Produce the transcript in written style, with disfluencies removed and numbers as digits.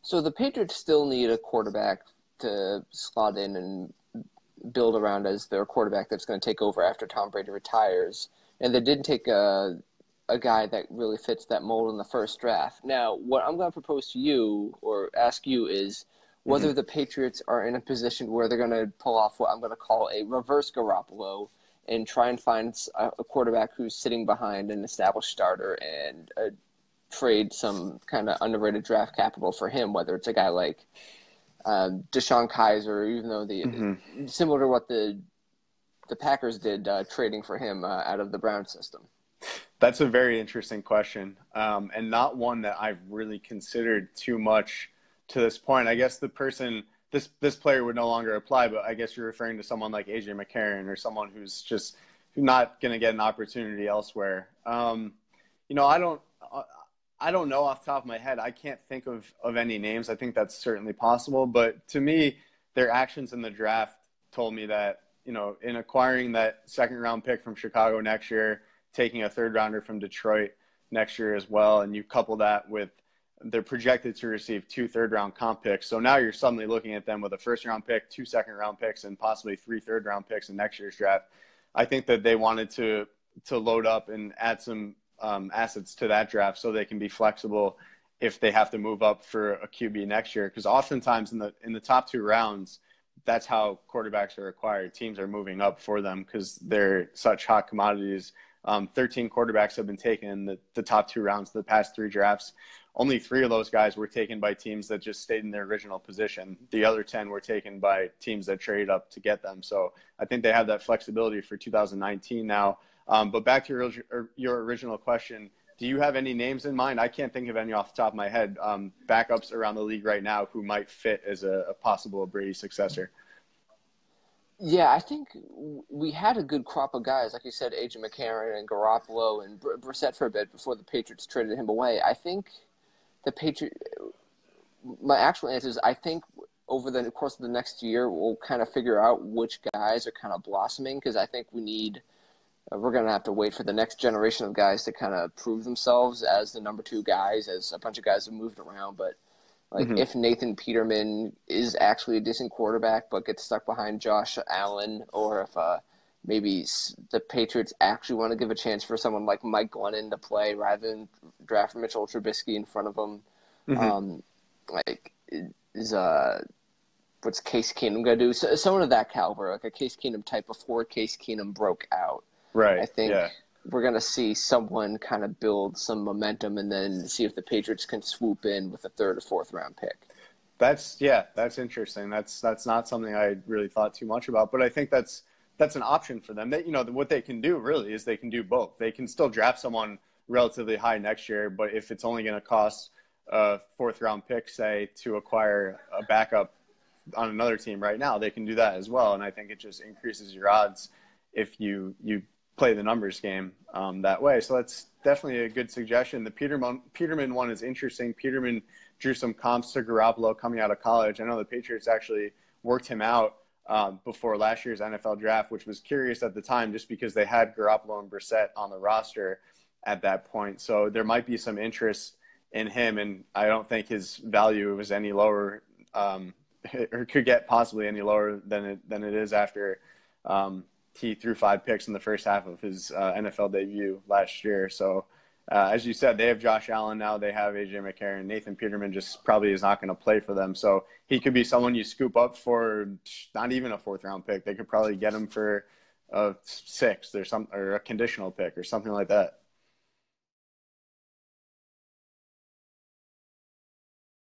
So the Patriots still need a quarterback to slot in and build around as their quarterback that's going to take over after Tom Brady retires. And they did take a guy that really fits that mold in the first draft. Now, what I'm going to propose to you or ask you is whether the Patriots are in a position where they're going to pull off what I'm going to call a reverse-Garoppolo and try and find a quarterback who's sitting behind an established starter and trade some kind of underrated draft capital for him, whether it's a guy like Deshaun Kaiser, even though similar to what the Packers did trading for him out of the Brown system. That's a very interesting question, and not one that I've really considered too much to this point. I guess this player would no longer apply, but I guess you're referring to someone like AJ McCarron or someone who's just not going to get an opportunity elsewhere. I don't know off the top of my head. I can't think of any names. I think that's certainly possible. But to me, their actions in the draft told me that, in acquiring that second-round pick from Chicago next year, taking a third-rounder from Detroit next year as well, and you couple that with they're projected to receive 2 third-round comp picks. So now you're suddenly looking at them with a first-round pick, 2 second-round picks, and possibly 3 third-round picks in next year's draft. I think that they wanted to load up and add some assets to that draft so they can be flexible if they have to move up for a QB next year. Because oftentimes in the top 2 rounds, that's how quarterbacks are acquired. Teams are moving up for them because they're such hot commodities. 13 quarterbacks have been taken in the top 2 rounds of the past 3 drafts. Only 3 of those guys were taken by teams that just stayed in their original position. The other 10 were taken by teams that traded up to get them. So I think they have that flexibility for 2019 now. But back to your original question, do you have any names in mind? I can't think of any off the top of my head. Backups around the league right now who might fit as a possible Brady successor. Yeah, I think we had a good crop of guys, like you said, AJ McCarron and Garoppolo and Brissett for a bit before the Patriots traded him away. I think my actual answer is I think over the course of the next year, we'll kind of figure out which guys are kind of blossoming because I think we're going to have to wait for the next generation of guys to kind of prove themselves as the number 2 guys, as a bunch of guys have moved around. But if Nathan Peterman is actually a decent quarterback but gets stuck behind Josh Allen, or if maybe the Patriots actually want to give a chance for someone like Mike Glennon to play rather than draft Mitchell Trubisky in front of him, what's Case Keenum going to do? So, someone of that caliber, like a Case Keenum type before Case Keenum broke out. Right. I think we're going to see someone kind of build some momentum and then see if the Patriots can swoop in with a 3rd or 4th round pick. That's interesting. That's not something I really thought too much about, but I think that's an option for them. What they can do really is they can do both. They can still draft someone relatively high next year, but if it's only going to cost a 4th round pick, say, to acquire a backup on another team right now, they can do that as well. And I think it just increases your odds if you play the numbers game that way. So that's definitely a good suggestion. The Peterman one is interesting. Peterman drew some comps to Garoppolo coming out of college. I know the Patriots actually worked him out before last year's NFL draft, which was curious at the time just because they had Garoppolo and Brissett on the roster at that point. So there might be some interest in him, and I don't think his value was any lower or could get possibly any lower than it is after he threw 5 picks in the first half of his NFL debut last year. So as you said, they have Josh Allen now. They have AJ McCarron. Nathan Peterman just probably is not going to play for them. So he could be someone you scoop up for not even a 4th round pick. They could probably get him for a 6th or a conditional pick or something like that.